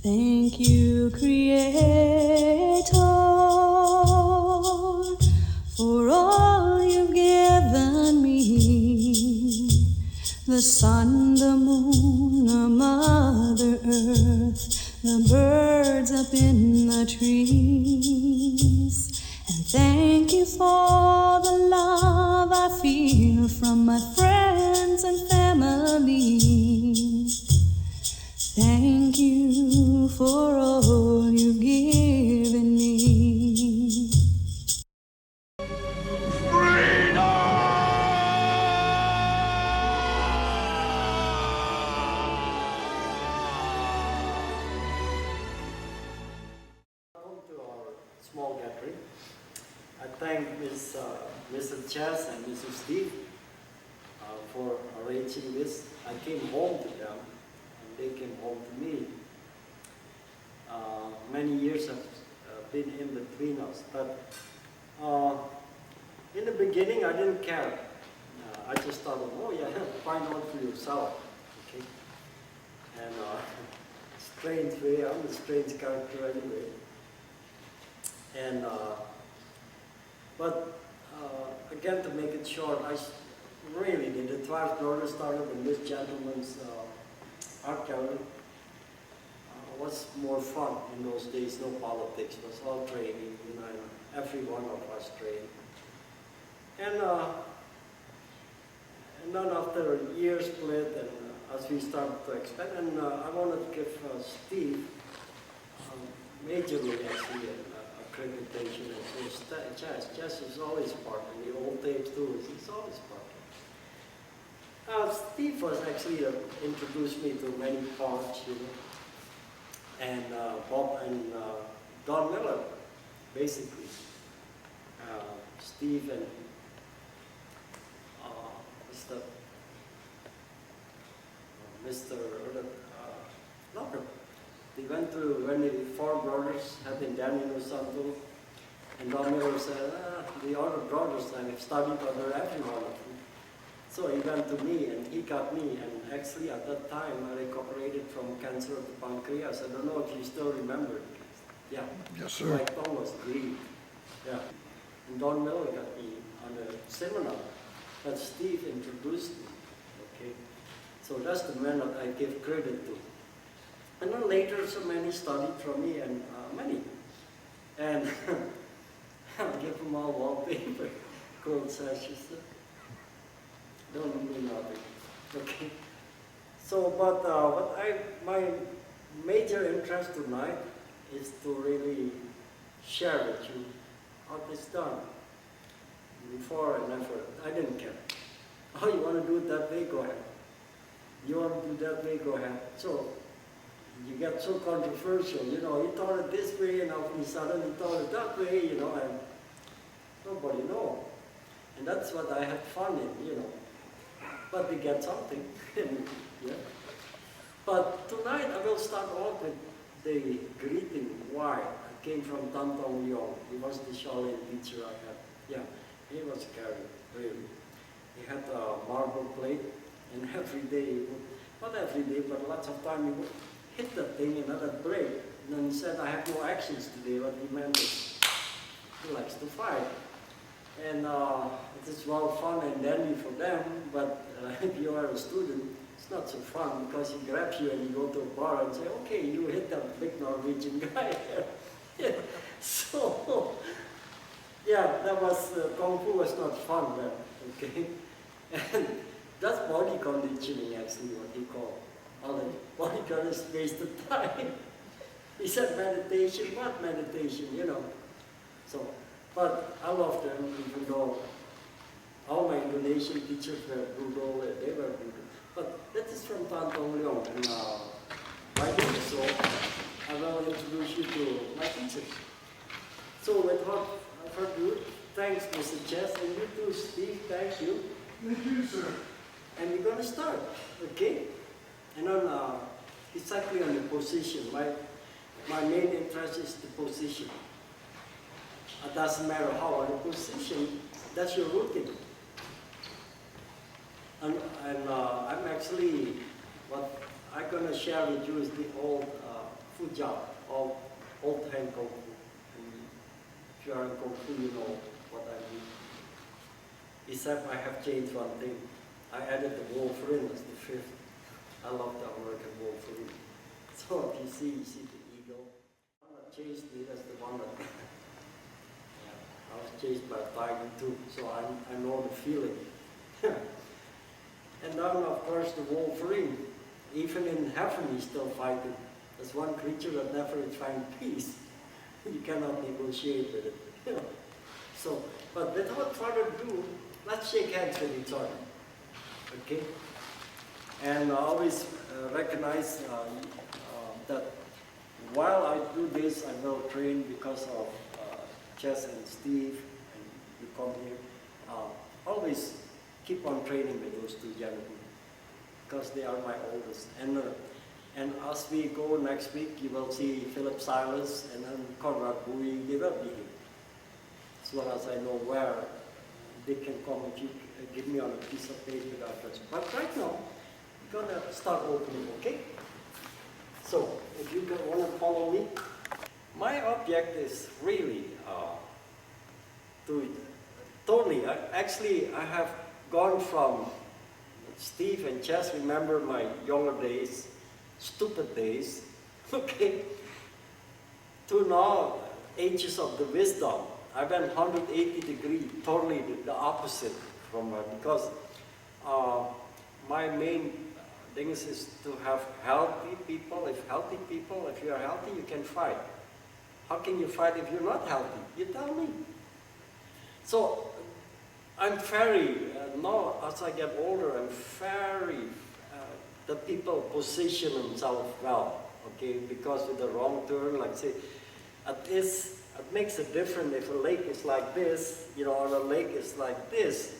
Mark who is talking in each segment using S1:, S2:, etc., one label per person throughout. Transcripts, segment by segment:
S1: Thank you, Creator, for all you've given me. The sun, the moon, the Mother Earth, the birds up in the trees. And thank you for the love I feel from my friends and family. Thank you for all you've given me.
S2: Welcome to our small gathering. I thank Mr. Chess and Mr. Steve for arranging this. I came home to them and they came home to me. Many years have been in between us, but in the beginning I didn't care. I just thought, oh yeah, find out for yourself, okay? And strange way, I'm a strange character anyway. And again, to make it short, really did. The Thouars brothers started in this gentleman's art gallery. Was more fun in those days. No politics. It was all training. You know, every one of us trained. And then after a year split, and as we started to expand, and I wanted to give Steve majorly actually accreditation as Chess. Chess is always part, and the old tapes too. He's always part. Steve was actually introduced me to many parts, you know. And Bob and Don Miller, basically. Steve and Mr. Locker. They went to, when the four brothers had been Danny no Santo, and Don Miller said, the other brothers, I have studied under everyone of them. So he went to me and he got me, and actually at that time I recuperated from cancer of the pancreas. I don't know if you still remember. Yeah.
S3: Yes, sir.
S2: My tongue was green. Yeah. And Don Miller got me on a seminar that Steve introduced me. Okay. So that's the man that I give credit to. And then later so many studied from me, and many. And I'll give them all wallpaper, gold sashes. Don't mean nothing. Okay. So, but my major interest tonight is to really share with you how it's done. Before and after, I didn't care. Oh, you want to do it that way? Go ahead. You want to do that way? Go ahead. So, you get so controversial, you know, he taught it this way, and all of a sudden he taught it that way, you know, and nobody knows. And that's what I had fun in, you know. But we get something. Yeah. But tonight I will start off with the greeting. Why? I came from Tan Tong Leong. He was the Shaolin teacher I had. Yeah, he was scary, really. He had a marble plate, and every day he would, not every day, but lots of time he would hit that thing and let it break. And then he said, I have no actions today. What he meant is he likes to fight. And it is well fun and dandy for them, but if you are a student, it's not so fun because he grabs you and you go to a bar and say, okay, you hit that big Norwegian guy. So, yeah, that was, Kung Fu was not fun then, okay? And that's body conditioning actually, what he called. All the body conditioning is wasted time. He said meditation, what meditation, you know? So, but I love them, even though all my Indonesian teachers were brutal, they were brutal. But that is from Tan Tong Leong, and by doing so, I will introduce you to my teachers. So without further ado, thanks Mr. Chess, and you too, Steve, thank you.
S3: Thank you, sir.
S2: and we're going to start, okay? And then exactly on the position. My main interest is the position. It doesn't matter how on the position, that's your routine. And I'm actually, what I'm going to share with you is the old foot job, old hand kung fu. And if you are in kung fu, you know what I mean. Except I have changed one thing. I added the wolverine as the fifth. I love the American wolverine. So if you see the eagle. The one that chased me, that's the one that I was chased by a tiger too, so I know the feeling. And then of course the wolverine, even in heaven he's still fighting. There's one creature that never finds peace. You cannot negotiate with it. So, but without further ado, let's shake hands with each other. Okay? And I always recognize that while I do this, I will train because of Chess and Steve, and you come here. Always keep on training with those two gentlemen because they are my oldest. And as we go next week, you will see Philip Silas and then Conrad Bowie. They will be here. As long as I know where they can come, if you give me on a piece of paper afterwards. But right now, we're going to start opening, okay? So, if you want to follow me, my object is really to totally, actually I have gone from Steve and Chess, remember my younger days, stupid days, okay, to now ages of the wisdom. I went 180 degrees, totally the opposite from because my main thing is to have healthy people. If you are healthy, you can fight. How can you fight if you're not healthy? You tell me. So I'm very, now as I get older, I'm very, the people position themselves well, okay, because with the wrong turn, like say, it makes a difference if a lake is like this, you know, or a lake is like this.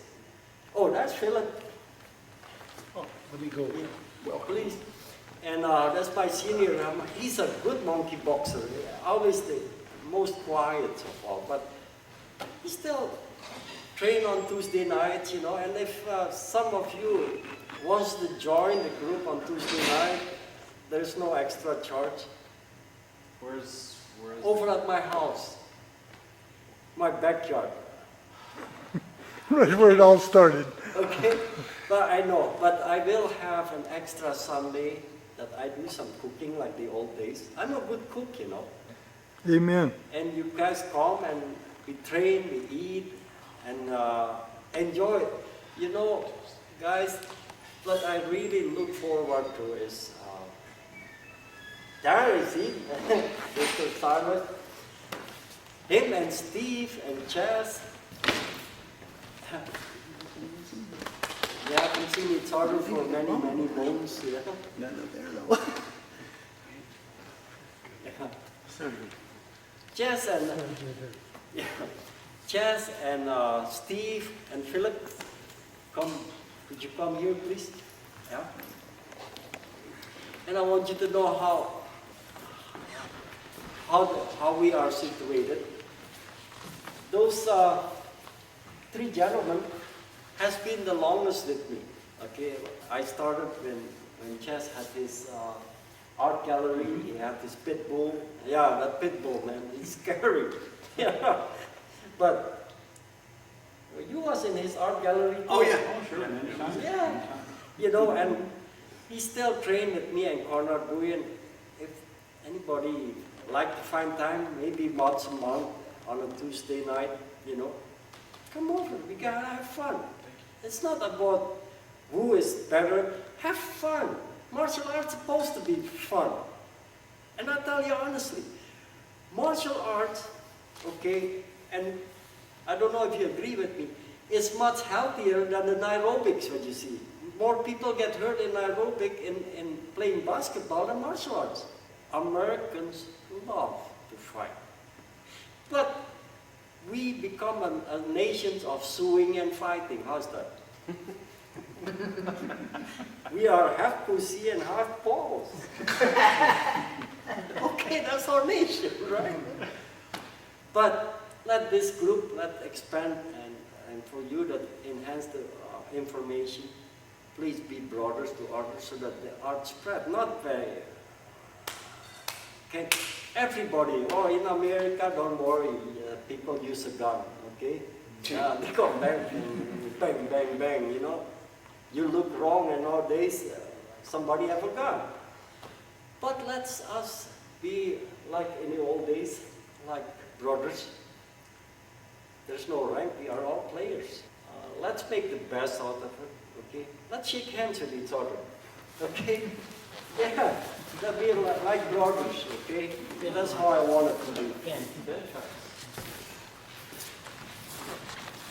S2: Oh, that's Philip.
S3: Oh, let me go.
S2: Yeah. Well, please. And that's my senior. He's a good monkey boxer. Always the most quiet of all, but he still train on Tuesday nights, you know. And if some of you wants to join the group on Tuesday night, there's no extra charge.
S3: Where's
S2: Over at my house, my backyard.
S4: Right where it all started.
S2: Okay, but I know, but I will have an extra Sunday that I do some cooking like the old days. I'm a good cook, you know.
S4: Amen.
S2: And you guys come and we train, we eat, and enjoy. You know, guys, what I really look forward to is, there is he, Mr. Simon, him and Steve and Chess. They haven't seen each other for many, many months. Yeah.
S3: none of there though?
S2: Yeah. Chess and yeah. Chess and Steve and Philip, come. Could you come here, please? Yeah. And I want you to know how we are situated. Those three gentlemen has been the longest with me. Okay, I started when Chess had his art gallery. He had this pit bull. Yeah, that pit bull, man, it's scary. Yeah, but you was in his art gallery too.
S3: Oh yeah, oh sure.
S2: Yeah, you know, and he still trained with me and Conrad Bowie. And if anybody like to find time, maybe once a month on a Tuesday night, you know, come over. We gotta have fun. It's not about who is better. Have fun. Martial arts is supposed to be fun. And I tell you honestly, martial arts, okay, and I don't know if you agree with me, is much healthier than the aerobics, what you see. More people get hurt in aerobic in playing basketball than martial arts. Americans love to fight. But we become a nation of suing and fighting. How's that? We are half pussy and half balls. Okay, that's our nation, right? But let this group, expand, and for you that enhance the information, please be brothers to others so that the art spread, not very. Okay, everybody, in America, don't worry, people use a gun, okay? They come back and bang, bang, bang, you know. You look wrong and nowadays somebody have a gun. But let's us be like in the old days, like brothers. There's no rank, we are all players. Let's make the best out of it, okay? Let's shake hands with each other, okay? Yeah, that be like brothers, okay? That's how I want it to be.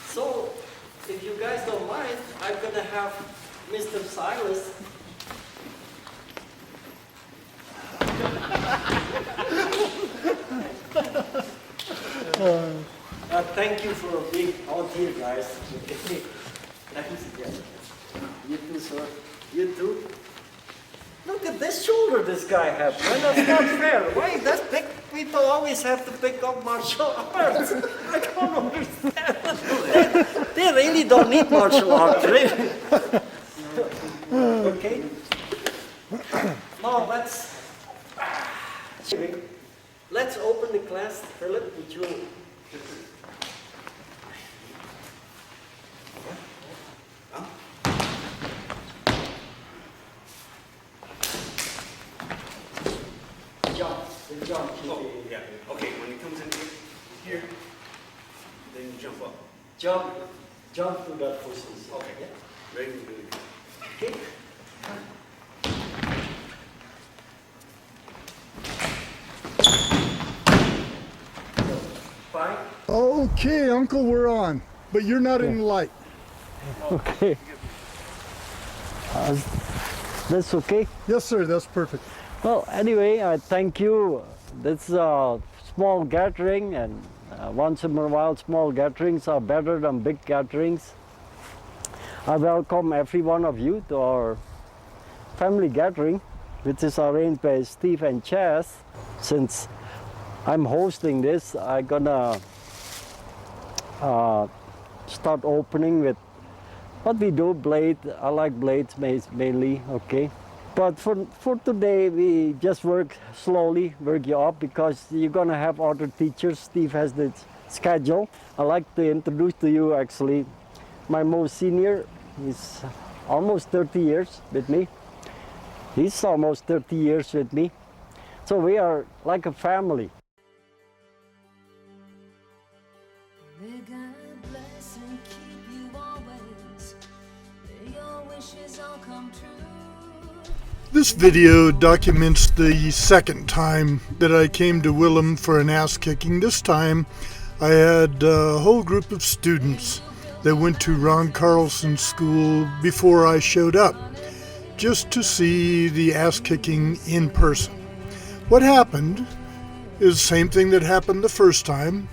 S2: So, if you guys don't mind, I'm gonna have Mr. Silas. Thank you for being out here, guys. Okay. Thanks again. You too, sir. You too. Look at this shoulder this guy has. Man, that's not fair. Why does people always have to pick up martial arts? I don't understand. They really don't need martial arts, really. Okay? Now let's open the class. Philip, would you? Jump.
S3: Oh, yeah. Okay, when it comes in here, then you jump up.
S2: Jump to that position.
S3: Okay.
S2: Yeah?
S3: Ready to do it.
S2: Okay. Fine.
S4: Okay, Uncle, we're on. But you're not in the light.
S2: Okay. That's okay.
S4: Yes, sir, that's perfect.
S2: Well, anyway, I thank you. This is a small gathering, and once in a while, small gatherings are better than big gatherings. I welcome every one of you to our family gathering, which is arranged by Steve and Chas. Since I'm hosting this, I'm gonna start opening with what we do, blade. I like blades mainly, okay? But for today, we just work slowly, work you up, because you're gonna have other teachers. Steve has the schedule. I'd like to introduce to you actually my most senior. He's almost 30 years with me. He's almost 30 years with me. So we are like a family.
S1: May God bless and keep you always. May your wishes all come true.
S4: This video documents the second time that I came to Willem for an ass kicking. This time I had a whole group of students that went to Ron Carlson's school before I showed up, just to see the ass kicking in person. What happened is the same thing that happened the first time,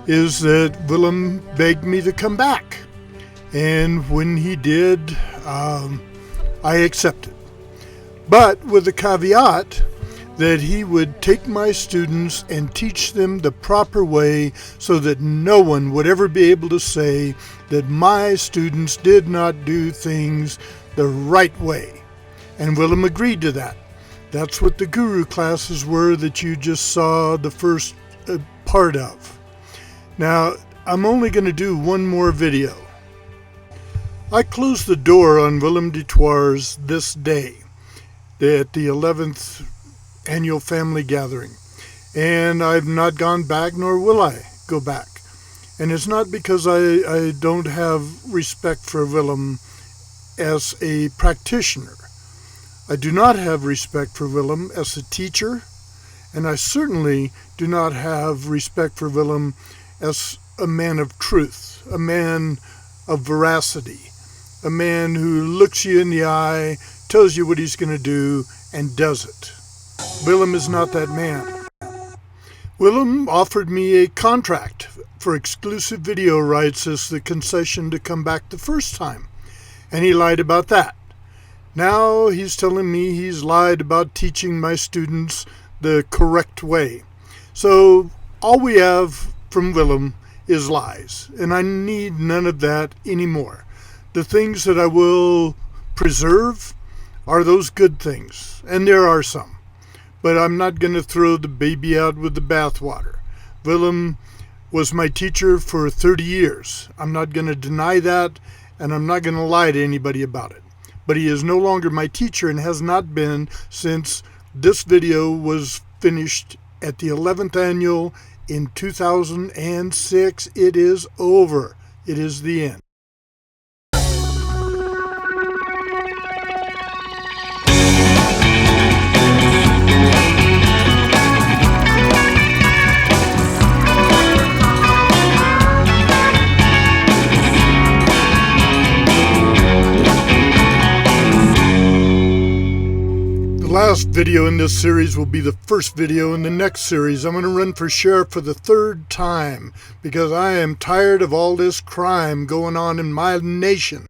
S4: is that Willem begged me to come back. And when he did, I accepted. But with the caveat that he would take my students and teach them the proper way so that no one would ever be able to say that my students did not do things the right way. And Willem agreed to that. That's what the guru classes were that you just saw the first part of. Now, I'm only going to do one more video. I closed the door on Willem de Thouars this day at the 11th annual family gathering, and I've not gone back, nor will I go back. And it's not because I don't have respect for Willem as a practitioner. I do not have respect for Willem as a teacher, and I certainly do not have respect for Willem as a man of truth, a man of veracity, a man who looks you in the eye, tells you what he's going to do, and does it. Willem is not that man. Willem offered me a contract for exclusive video rights as the concession to come back the first time. and he lied about that. Now he's telling me he's lied about teaching my students the correct way. So all we have from Willem is lies, and I need none of that anymore. The things that I will preserve are those good things, and there are some. But I'm not going to throw the baby out with the bathwater. Willem was my teacher for 30 years. I'm not going to deny that, and I'm not going to lie to anybody about it. But he is no longer my teacher and has not been since this video was finished at the 11th annual in 2006. It is over. It is the end. The last video in this series will be the first video in the next series. I'm going to run for sheriff for the third time because I am tired of all this crime going on in my nation.